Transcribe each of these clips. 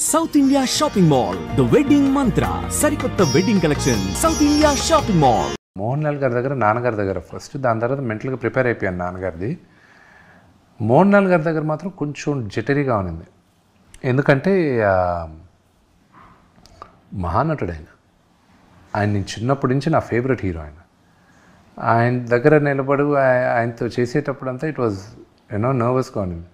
South India shopping mall the wedding మంత్ర సరికొత్త wedding collection south India shopping mall. Mohan Lal గారి దగ్గర నాన్నగారి దగ్గర ఫస్ట్, దాని తర్వాత మెంటల్గా ప్రిపేర్ అయిపోయాను నాన్నగారిది. మోహన్ లాల్ గారి దగ్గర మాత్రం కొంచెం జటరీగా ఉన్నింది. ఎందుకంటే మహానటుడు ఆయన నేను చిన్నప్పటి నుంచి నా ఫేవరెట్ హీరో. ఆయన దగ్గర నిలబడు ఆయనతో చేసేటప్పుడు అంతా ఇట్ వాజ్ నర్వస్గా ఉన్నింది.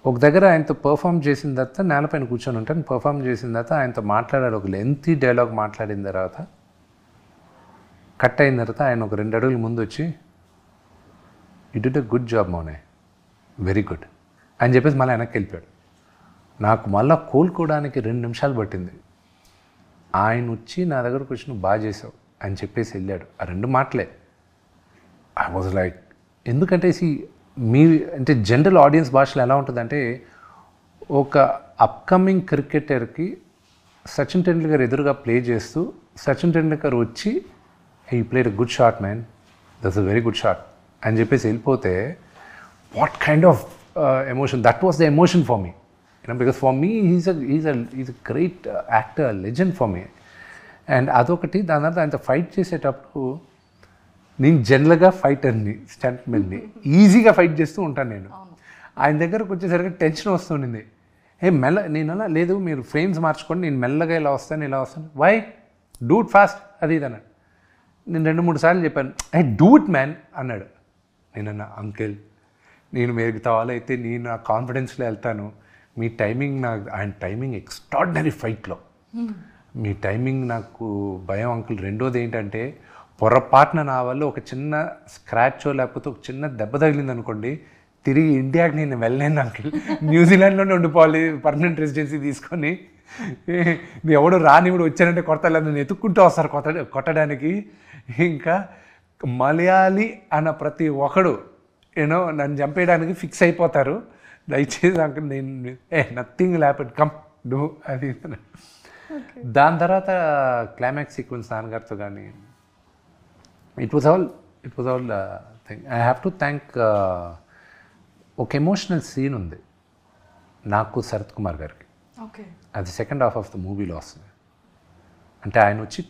ఒక దగ్గర ఆయనతో పర్ఫామ్ చేసిన తర్వాత నేలపైన కూర్చొని ఉంటాను. పర్ఫామ్ చేసిన తర్వాత ఆయనతో మాట్లాడాడు. ఒక లెంతీ డైలాగ్ మాట్లాడిన తర్వాత కట్ అయిన తర్వాత ఆయన ఒక 2 అడుగులు ముందు వచ్చి, you did a good job మోనే, వెరీ గుడ్ అని చెప్పేసి మళ్ళీ వెనక్కి వెళ్ళిపోయాడు. నాకు మళ్ళీ కోలుకోవడానికి 2 నిమిషాలు పట్టింది. ఆయన వచ్చి నా దగ్గరకు వచ్చి నువ్వు బాగా చేసావు అని చెప్పేసి వెళ్ళాడు. ఆ 2 మాటలే ఐ వాజ్ లైక్, ఎందుకంటే మీ అంటే జనరల్ ఆడియన్స్ భాషలో ఎలా ఉంటుందంటే, ఒక అప్కమింగ్ క్రికెటర్కి సచిన్ టెండూల్కర్ ఎదురుగా ప్లే చేస్తూ సచిన్ టెండూల్కర్ వచ్చి he played a good shot man, that's a very good shot అని చెప్పేసి వెళ్ళిపోతే what kind of emotion, that was the emotion for me. Because for me is a great actor, legend for me. And అదొకటి. దాని తర్వాత ఆయనతో fight చేసేటప్పుడు నేను జనరల్గా ఫైటర్ని, స్టంట్మెన్ని, ఈజీగా ఫైట్ చేస్తూ ఉంటాను నేను. ఆయన దగ్గరకు వచ్చేసరికి టెన్షన్ వస్తుండింది. నేను అలా లేదు, మీరు ఫ్రేమ్స్ మార్చుకోండి, నేను మెల్లగా ఇలా వస్తాను. వై డూ ఇట్ ఫాస్ట్ అది ఇది అన్నాడు. నేను 2-3 సార్లు చెప్పాను, డూ ఇట్ మ్యాన్ అన్నాడు. నేనన్నా, అంకిల్ నేను మిగతా వాళ్ళైతే నేను నా కాన్ఫిడెన్స్లో వెళ్తాను, మీ టైమింగ్ ఆయన టైమింగ్ ఎక్స్ట్రాడినరీ ఫైట్లో, మీ టైమింగ్ నాకు భయం అంకుల్. రెండోది ఏంటంటే, పొరపాటున నా వల్ల ఒక చిన్న స్క్రాచో లేకపోతే ఒక చిన్న దెబ్బ తగిలింది అనుకోండి, తిరిగి ఇండియాకి నేను వెళ్ళలేను అంకిల్, న్యూజిలాండ్లోనే ఉండిపోవాలి పర్మనెంట్ రెసిడెన్సీ తీసుకొని. ఎవడు రానివుడు వచ్చానంటే కొడతలేదు, నన్ను ఎత్తుక్కుంటూ వస్తారు కొట్టడానికి. ఇంకా మలయాళీ అన్న ప్రతి ఒక్కడు నన్ను చంపేయడానికి ఫిక్స్ అయిపోతారు. దయచేసి అంకుల్ నేను నథింగ్ హ్యాపెన్, కమ్ డూ అది. దాని తర్వాత క్లైమాక్స్ సీక్వెన్స్ నాన్నగారితో కానీ it was all thing. I have to thank ఒక ఎమోషనల్ సీన్ ఉంది నాకు శరత్ కుమార్ గారికి. అది సెకండ్ హాఫ్ ఆఫ్ ద మూవీలో వస్తుంది. అంటే ఆయన వచ్చి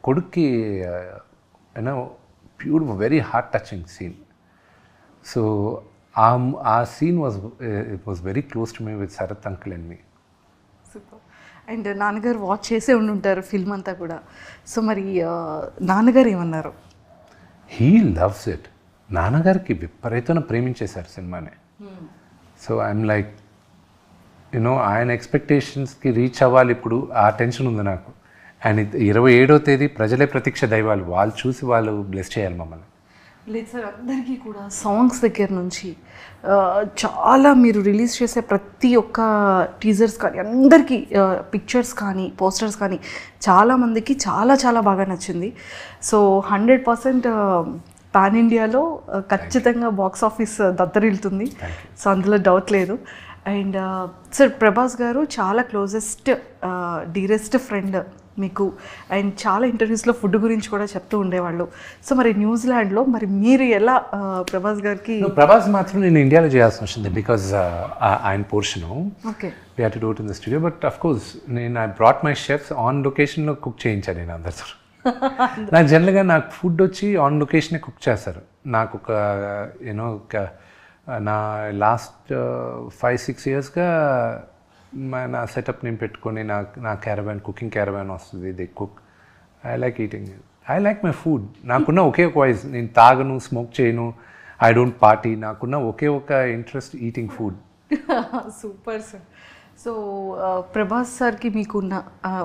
కొడుక్కి beautiful, very heart touching scene. So ఆ scene it was very close to me with Sarath uncle and me. And నాన్నగారు వాచ్ చేసే ఉండుంటారు ఫిల్మ్ అంతా కూడా. సో మరి నాన్నగారు ఏమన్నారు? He loves it. నాన్నగారికి విపరీతంగా ప్రేమించేశారు సినిమాని. సో ఐఎమ్ లైక్ ఆయన ఎక్స్పెక్టేషన్స్కి రీచ్ అవ్వాలి. ఇప్పుడు ఆ టెన్షన్ ఉంది నాకు. అండ్ 27వ తేదీ ప్రజలే ప్రతీక్ష దైవాలు, వాళ్ళు చూసి వాళ్ళు బ్లెస్ చేయాలి మమ్మల్ని. లేదు సార్, అందరికీ కూడా సాంగ్స్ దగ్గర నుంచి చాలా మీరు రిలీజ్ చేసే ప్రతి ఒక్క టీజర్స్ కానీ, అందరికీ పిక్చర్స్ కానీ, పోస్టర్స్ కానీ చాలామందికి చాలా చాలా బాగా నచ్చింది. సో 100% పాన్ ఇండియాలో ఖచ్చితంగా బాక్స్ ఆఫీస్ దత్తరిల్లుతుంది. సో అందులో డౌట్ లేదు. అండ్ సార్, ప్రభాస్ గారు చాలా క్లోజెస్ట్ డీరెస్ట్ ఫ్రెండ్ మీకు. అండ్ చాలా ఇంటర్వ్యూస్లో ఫుడ్ గురించి కూడా చెప్తూ ఉండేవాళ్ళు. సో మరి న్యూజిలాండ్లో మరి మీరు ఎలా ప్రభాస్ గారికి? ప్రభాస్ మాత్రం నేను ఇండియాలో చేయాల్సి వచ్చింది, బికాజ్ ఆయన portion we had to do it in the studio. But of course నేను I brought my chefs on లొకేషన్లో కుక్ చేయించాను నేను అందరితో. నాకు జనరల్గా నాకు ఫుడ్ వచ్చి ఆన్ లొకేషనే కుక్ చేస్తారు. నాకు ఒక నా లాస్ట్ 5-6 ఇయర్స్గా నా సెటప్ నేను పెట్టుకొని నా క్యారవాన్, కుకింగ్ క్యారవాన్ వస్తుంది. They cook. I like eating, I like my food. నాకున్న ఒకే ఒక వాయిస్, నేను తాగను, స్మోక్ చేయను, ఐ డోంట్ పార్టీ. నాకున్న ఒకే ఒక interest eating food. Super sir. So Prabhas సార్కి మీకున్న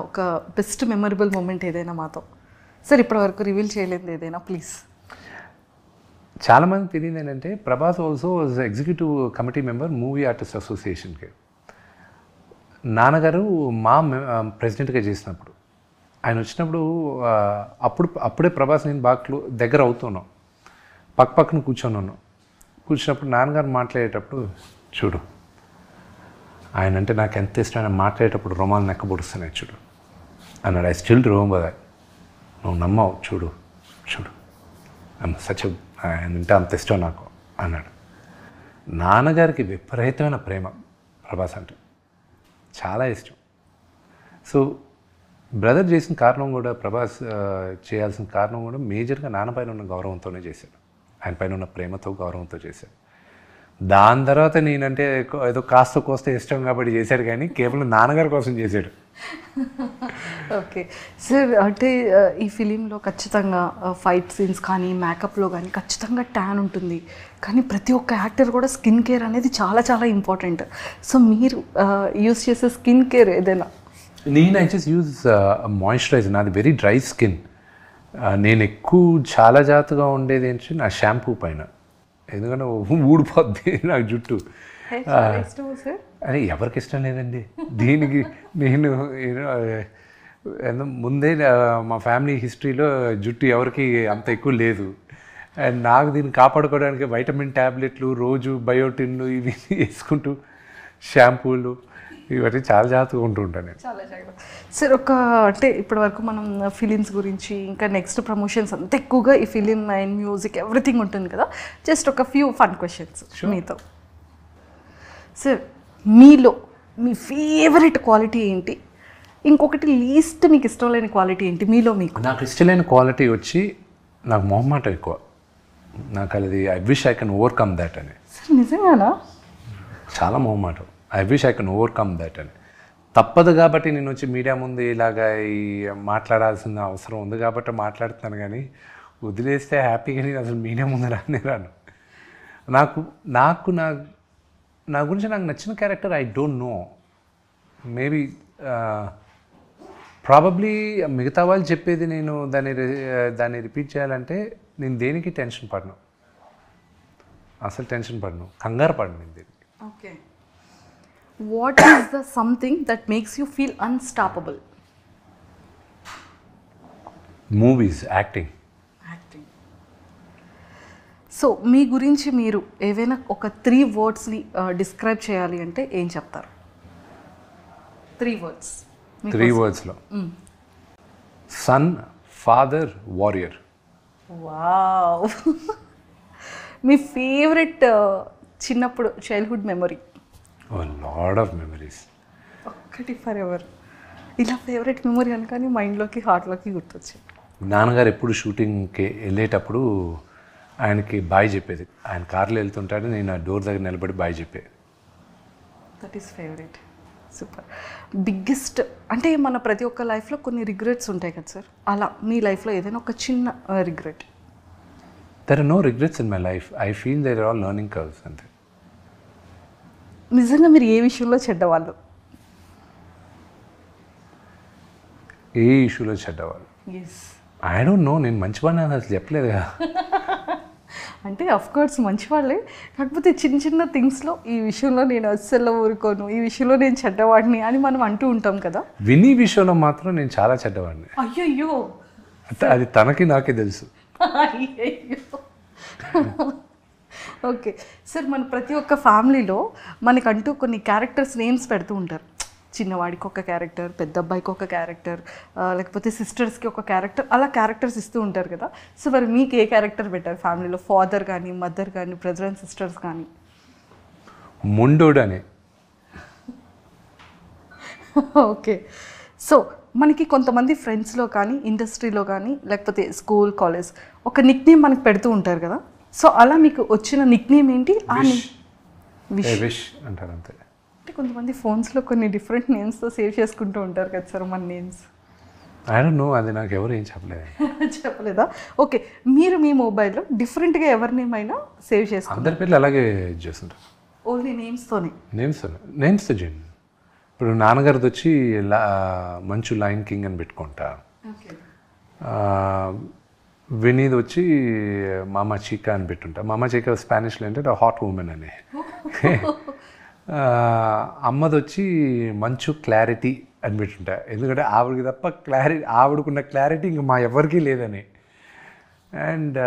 ఒక బెస్ట్ మెమరబుల్ మూమెంట్ ఏదైనా మాతో సార్ ఇప్పటివరకు రివీల్ చేయలేదు ఏదైనా ప్లీజ్? చాలామంది తెలియదు ఏంటంటే, Prabhas also was executive committee member movie artist అసోసియేషన్కి. నాన్నగారు మా ప్రెసిడెంట్గా చేసినప్పుడు ఆయన వచ్చినప్పుడు అప్పుడే ప్రభాస్ నేను బాగా దగ్గర అవుతున్నాం, పక్కన కూర్చున్నప్పుడు నాన్నగారు మాట్లాడేటప్పుడు, చూడు ఆయన అంటే నాకు ఎంత ఇష్టం, ఆయన మాట్లాడేటప్పుడు రోమాలు నెక్క పొడుస్తున్నాయి చూడు అన్నాడు. I still remember that. నువ్వు నమ్మవు, చూడు ఆయన అంటే అంత ఇష్టం నాకు అన్నాడు. నాన్నగారికి విపరీతమైన ప్రేమ ప్రభాస్ అంటే. చాలా ఇష్టం. సో బ్రదర్ చేసిన కారణం కూడా, ప్రభాస్ చేయాల్సిన కారణం కూడా మేజర్గా నాన్న పైన ఉన్న గౌరవంతోనే చేశాడు. ఆయన పైన ఉన్న ప్రేమతో, గౌరవంతో చేశాడు. దాని తర్వాత నేనంటే ఏదో కాస్త కోస్త ఇష్టం కాబట్టి చేశాడు, కానీ కేవలం నాన్నగారి కోసం చేశాడు. ఓకే సార్, అంటే ఈ ఫిలింలో ఖచ్చితంగా ఫైట్ సీన్స్ కానీ మేకప్లో కానీ ఖచ్చితంగా ట్యాన్ ఉంటుంది, కానీ ప్రతి ఒక్క యాక్టర్ కూడా స్కిన్ కేర్ అనేది చాలా చాలా ఇంపార్టెంట్. సో మీరు యూస్ చేసే స్కిన్ కేర్ ఏదైనా? నేను ఐ జస్ట్ యూజ్ మాయిశ్చరైజర్. నాది వెరీ డ్రై స్కిన్. నేను ఎక్కువ చాలా జాగ్రత్తగా ఉండేది ఏంటంటే నా షాంపూ పైన, ఎందుకంటే ఊడిపోద్ది నాకు జుట్టు. అని ఎవరికి ఇష్టం లేదండి. దీనికి నేను ముందే మా ఫ్యామిలీ హిస్టరీలో జుట్టు ఎవరికి అంత ఎక్కువ లేదు. అండ్ నాకు దీన్ని కాపాడుకోవడానికి వైటమిన్ ట్యాబ్లెట్లు, రోజు బయోటిన్లు ఇవి వేసుకుంటూ, షాంపూలు ఇవన్నీ చాలా జాగ్రత్తగా ఉంటూ ఉంటాను నేను. చాలా జాగ్రత్త సార్. అంటే ఇప్పటివరకు మనం ఫిలిమ్స్ గురించి, ఇంకా నెక్స్ట్ ప్రమోషన్స్ అంత ఎక్కువగా ఈ ఫిలిం అండ్ మ్యూజిక్ ఎవ్రీథింగ్ ఉంటుంది కదా. జస్ట్ ఒక ఫ్యూ ఫన్ క్వశ్చన్స్ మీతో. సార్, మీలో మీ ఫేవరెట్ క్వాలిటీ ఏంటి? ఇంకొకటి లీస్ట్ మీకు ఇష్టం లేని క్వాలిటీ ఏంటి మీలో మీకు? నాకు ఇష్టమైన క్వాలిటీ వచ్చి నాకు మొహమాటం ఎక్కువ. నాకు అది I wish I can overcome that అని. సార్ నిజంగానా? చాలా మొహమాటం. I wish I can overcome that అని. తప్పదు కాబట్టి నేను వచ్చి మీడియా ముందు ఇలాగా ఈ మాట్లాడాల్సిన అవసరం ఉంది కాబట్టి మాట్లాడుతున్నాను, కానీ వదిలేస్తే హ్యాపీగా నేను అసలు మీడియా ముందు రాను. నాకు నా గురించి నాకు నచ్చిన character I don't no. Maybe probably మిగతా వాళ్ళు చెప్పేది నేను దాన్ని రిపీట్ చేయాలంటే నేను దేనికి టెన్షన్ పడను, అసలు టెన్షన్ పడను, కంగారు పడను నేను దేనికి. Okay. What is the something that makes you feel unstoppable? Movies, acting. So మీ గురించి మీరు ఏవైనా ఒక 3 wordsని డిస్క్రైబ్ చేయాలి అంటే ఏం చెప్తారు? 3 words. 3 wordsలో సన్, ఫాదర్, వారియర్. వావ్. మీ ఫేవరెట్ చిన్నప్పుడు childhood memory? Lot of memories. ఒక్కటి ఫర్ ఎవర్ ఇలా ఫేవరెట్ మెమరీ అనుకని మైండ్లోకి, హార్ట్లోకి గుర్తొచ్చింది. నాన్నగారు ఎప్పుడు షూటింగ్కి వెళ్ళేటప్పుడు ఆయనకి బాయ్ చెప్పేది. ఆయన కార్లో వెళ్తుంటాడు, నేను ఆ డోర్ దగ్గర నిలబడి బాయ్ చెప్పేది. That is favourite. Super. Biggest అంటే మన ప్రతి ఒక్క లైఫ్లో కొన్ని రిగ్రెట్స్ ఉంటాయి కదా సార్, అలా మీ లైఫ్లో ఏదైనా ఒక చిన్న regret? There are no regrets in my life. I feel there are all learning curves అంతే. నిజంగా మీరు ఏ విషయంలో చెడ్డవాళ్ళు? ఏ ఇష్యూలో చెడ్డవాళ్ళు? ఎస్. I don't know. నేను మంచివాడిని అని అసలు చెప్పలేదు కదా. అంటే అఫ్కోర్స్ మంచివాళ్ళే, కాకపోతే చిన్న చిన్న థింగ్స్లో ఈ విషయంలో నేను అస్సలు ఊరుకోను, ఈ విషయంలో నేను చెడ్డవాడిని అని మనం అంటూ ఉంటాం కదా. విని విషయంలో మాత్రం నేను చాలా చెడ్డవాడిని. అయ్యయ్యో, అది తనకి నాకే తెలుసు. అయ్యయ్యో. ఓకే సార్, మన ప్రతి ఒక్క ఫ్యామిలీలో మనకంటూ కొన్ని క్యారెక్టర్స్ నేమ్స్ పెడుతూ ఉంటారు. చిన్నవాడికి ఒక క్యారెక్టర్, పెద్ద అబ్బాయికి ఒక క్యారెక్టర్, లేకపోతే సిస్టర్స్కి ఒక క్యారెక్టర్, అలా క్యారెక్టర్స్ ఇస్తూ ఉంటారు కదా. సో మరి మీకు ఏ క్యారెక్టర్ పెట్టారు ఫ్యామిలీలో? ఫాదర్ కానీ, మదర్ కానీ, బ్రదర్ అండ్ సిస్టర్స్ కానీ? ముండోడు అని. ఓకే. సో మనకి కొంతమంది ఫ్రెండ్స్లో కానీ, ఇండస్ట్రీలో కానీ, లేకపోతే స్కూల్, కాలేజ్ ఒక నిక్ నేమ్ మనకు పెడుతూ ఉంటారు కదా. సో అలా మీకు వచ్చిన నిక్ నేమ్ ఏంటి? విష్ అంటారు అంతే. అంటే కొంతమంది ఫోన్స్లో కొన్ని డిఫరెంట్ నేమ్స్తో సేవ్ చేసుకుంటూ ఉంటారు కదా సార్ మన నేమ్స్. ఐ డోంట్ నో, అది నాకు ఎవరు ఏం చెప్పలేదు. చెప్పలేదా? ఓకే. మీరు మీ మొబైల్లో డిఫరెంట్గా ఎవరి నేమ్ అయినా సేవ్ చేసుకుంటారు? అందరి పేర్లు అలాగే చేస్తుంటారు. ఓన్లీ నేమ్స్తోనే? నేమ్స్తో చేయండి. ఇప్పుడు నాన్నగారిది వచ్చి మంచు లైన్ కింగ్ అని పెట్టుకుంటా. వినీది వచ్చి మామా చీకా అని పెట్టుంటా. మామా చీకా స్పానిష్లో అంటే హాట్ ఉమెన్ అని. అమ్మది వచ్చి మంచు క్లారిటీ అని పెట్టుంటా, ఎందుకంటే ఆవిడకి తప్ప ఆవిడకున్న క్లారిటీ ఇంకా మా ఎవరికీ లేదని. అండ్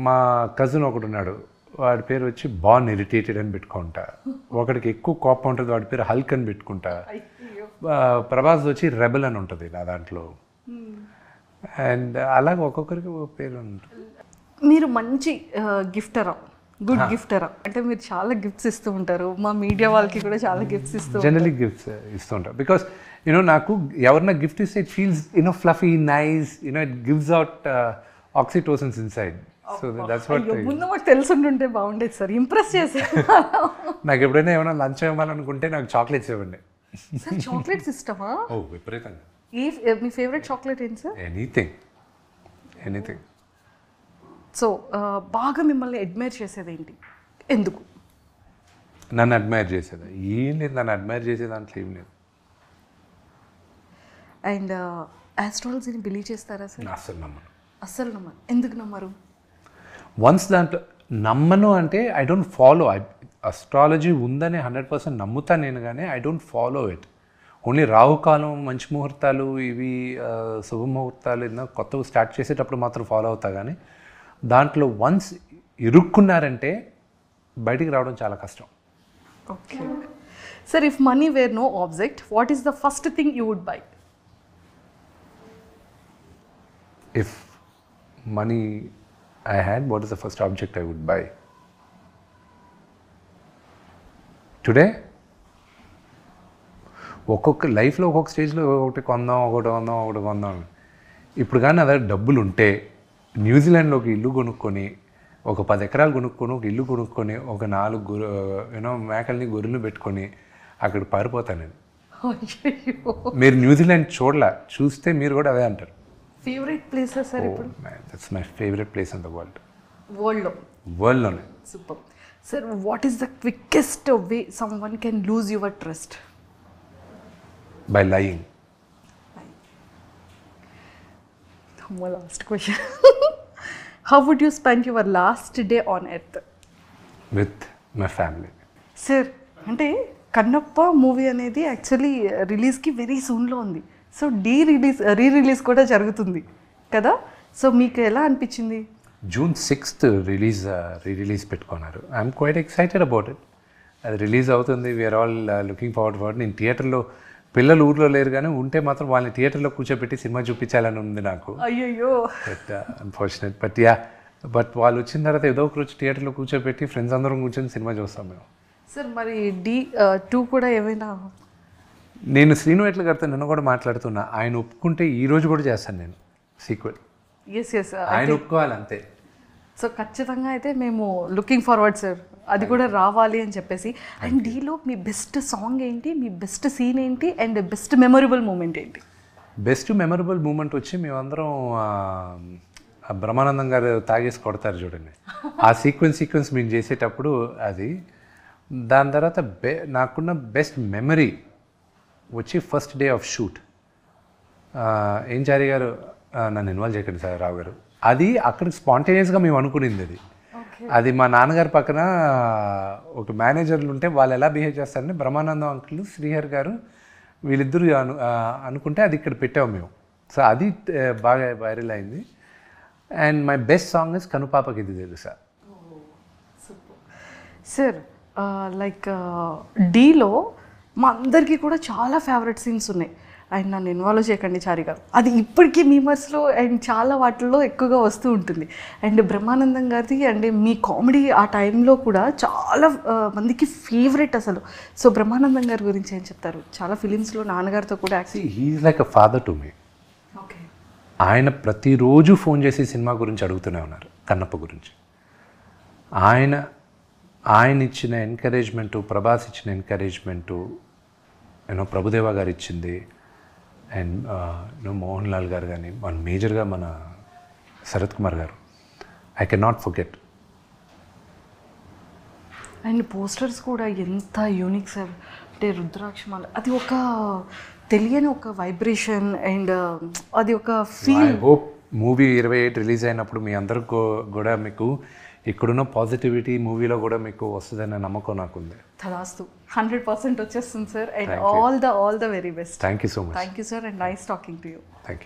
మా కజిన్ ఒకడు ఉన్నాడు, వాడి పేరు వచ్చి బాన్ ఇరిటేటెడ్ అని పెట్టుకుంటా. ఒకడికి ఎక్కువ కోపం ఉంటుంది, వాడి పేరు హల్క్ అని పెట్టుకుంటా. ప్రభాస్ వచ్చి రెబెల్ అని ఉంటుంది నా దాంట్లో. అండ్ అలాగే ఒక్కొక్కరికి ఒక పేరు ఉంటుంది. మీరు మంచి గిఫ్టరా? గుడ్ గిఫ్టరా? అంటే మీరు చాలా గిఫ్ట్స్ ఇస్తూ ఉంటారు, మా మీడియా వాళ్ళకి కూడా చాలా గిఫ్ట్స్ ఇస్తూ జనరలీ గిఫ్ట్స్ ఇస్తూ ఉంటారు బికాస్ నాకు ఎవరన్నా గిఫ్ట్ ఇస్తే it feels fluffy nice it gives out oxytocins inside. So that's what. ముందు మాకు తెలుసుంటుంటే బాగుండేది సార్, ఇంప్రెస్ చేసే. నాకు ఎప్పుడైనా ఏమైనా లంచ్ ఇవ్వాలనుకుంటే నాకు చాక్లెట్స్ ఇవ్వండి. సార్ చాక్లెట్స్ ఇష్టమా? ఓ విపరీతంగా. మీ ఫేవరెట్ చాక్లెట్ ఏంటి సార్? ఎనీథింగ్. సో బాగా మిమ్మల్ని అడ్మైర్ చేసేది ఏంటి, ఎందుకు? నన్ను అడ్మైర్ చేసేది ఏం లేదు, నన్ను అడ్మైర్ చేసే దాంట్లో ఏం లేదు. అండ్ ఆస్ట్రాలజీని బిలీవ్ చేస్తారా సార్? అస్సలు నమ్మను. అస్సలు నమ్మరు. ఎందుకు నమ్మరు? వన్స్ దాంట్లో నమ్మను అంటే ఐ డోంట్ ఫాలో. అస్ట్రాలజీ ఉందని 100% నమ్ముతాను నేను, కానీ I don't follow it. Only రాహుకాలం, మంచి ముహూర్తాలు, ఇవి శుభముహూర్తాలు ఏదైనా కొత్తవి స్టార్ట్ చేసేటప్పుడు మాత్రం ఫాలో అవుతా, కానీ దాంట్లో వన్స్ ఇరుక్కున్నారంటే బయటికి రావడం చాలా కష్టం. Okay sir, if money were no object, what is the first thing you would buy? If money I had, what is the first object I would buy? Today, ఒక్కొక్క లైఫ్లో ఒక్కొక్క స్టేజ్లో ఒకటి కొందాం. ఇప్పుడు కానీ అదే డబ్బులు ఉంటే న్యూజిలాండ్లో ఒక ఇల్లు కొనుక్కొని, ఒక 10 ఎకరాలు కొనుక్కొని, ఒక ఇల్లు కొనుక్కొని, ఒక 4 మేకల్ని గొర్రెలు పెట్టుకొని అక్కడ పారిపోతాను నేను. మీరు న్యూజిలాండ్ చూస్తే మీరు కూడా అదే అంటారు. ఫేవరెట్ ప్లేసెస్ సార్ ఇప్పుడు? That's my favourite place in the world. వరల్డ్లోనే. Super sir. What is the quickest way someone can lose your trust? By lying. Last question. How would you spend your last day on earth? With my family. Sir అంటే Kannappa movie అనేది actually రిలీజ్కి very సూన్లో ఉంది. So re release కూడా జరుగుతుంది కదా, so మీకు ఎలా అనిపించింది? June 6th రిలీజ్ పెట్టుకున్నారు. I'm quite excited about it. అది రిలీజ్ అవుతుంది, we're all looking forward for. నేను థియేటర్లో, పిల్లలు ఊర్లో లేరు కానీ ఉంటే మాత్రం వాళ్ళని థియేటర్లో కూర్చోబెట్టి సినిమా చూపించాలని ఉంది నాకు. అయ్యయ్యో. But unfortunate. బట్ వాళ్ళు వచ్చిన తర్వాత ఏదో ఒక రోజు థియేటర్లో కూర్చోబెట్టి ఫ్రెండ్స్ అందరం కూర్చొని సినిమా చూస్తాం మేము. సార్ మరి D2 కూడా ఏమైనా? నేను శ్రీను ఎట్ల గారితో నిన్న కూడా మాట్లాడుతున్నా, ఆయన ఒప్పుకుంటే ఈ రోజు కూడా చేస్తాను నేను సీక్వెల్. ఎస్ ఆయన ఒప్పుకోవాలి అంతే. సో ఖచ్చితంగా అయితే మేము లుకింగ్ ఫార్వర్డ్ సార్, అది కూడా రావాలి అని చెప్పేసి. అండ్ డీలో మీ బెస్ట్ సాంగ్ ఏంటి, మీ బెస్ట్ సీన్ ఏంటి, అండ్ బెస్ట్ మెమొరబుల్ మూమెంట్ ఏంటి? బెస్ట్ మెమరబుల్ మూమెంట్ వచ్చి మేమందరం బ్రహ్మానందం గారు తాగేసి కొడతారు చూడండి, ఆ సీక్వెన్స్ మేము చేసేటప్పుడు అది. దాని తర్వాత నాకున్న బెస్ట్ మెమరీ వచ్చి ఫస్ట్ డే ఆఫ్ షూట్. ఏం చారి గారు నన్ను ఇన్వాల్వ్ చేయకండి సార్ రావు గారు, అది అక్కడ స్పాంటేనియస్గా మేము అనుకునింది. అది మా నాన్నగారి పక్కన ఒక మేనేజర్లు ఉంటే వాళ్ళు ఎలా బిహేవ్ చేస్తారని బ్రహ్మానందం అంకుల్, శ్రీహర్ గారు వీళ్ళిద్దరూ అనుకుంటే అది ఇక్కడ పెట్టాము మేము. సో అది బాగా వైరల్ అయింది. And my best song is కనుపాపకి ఇది తెలుసా. సార్ లైక్ డీలో మా అందరికీ కూడా చాలా ఫేవరెట్ సీన్స్ ఉన్నాయి. అండ్ నన్ను ఇన్వాల్వ్ చేయకండి చారి గారు, అది ఇప్పటికీ మీమర్స్లో అండ్ చాలా వాటిల్లో ఎక్కువగా వస్తూ ఉంటుంది. అండ్ బ్రహ్మానందం గారిది అండ్ మీ కామెడీ ఆ టైంలో కూడా చాలా మందికి ఫేవరెట్ అసలు. సో బ్రహ్మానందం గారి గురించి ఏం చెప్తారు? చాలా ఫిలిమ్స్లో నాన్నగారితో కూడా he's like a father to me. Okay. ఆయన ప్రతిరోజు ఫోన్ చేసి సినిమా గురించి అడుగుతూనే ఉన్నారు, కన్నప్ప గురించి. ఆయన ఇచ్చిన ఎంకరేజ్మెంటు, ప్రభాస్ ఇచ్చిన ఎంకరేజ్మెంటు, ప్రభుదేవా గారు ఇచ్చింది, అండ్ మోహన్ లాల్ గారు కానీ, మన మేజర్గా మన శరత్ కుమార్ గారు, I can not forget. And posters కూడా ఎంత యూనిక్ సార్, అంటే రుద్రాక్షమాల, అది ఒక తెలియని ఒక వైబ్రేషన్ అండ్ అది ఒక feel. I hope movie 28 release అయినప్పుడు మీ అందరికి కూడా మీకు ఇక్కడున్న పాజిటివిటీ మూవీలో కూడా మీకు వస్తుందనే నమ్మకం నాకుంది. తదాస్తు 100% వచ్చేస్తుంది sir. And all the very best. Thank you so much. Thank you sir, and nice talking to you. Thank you.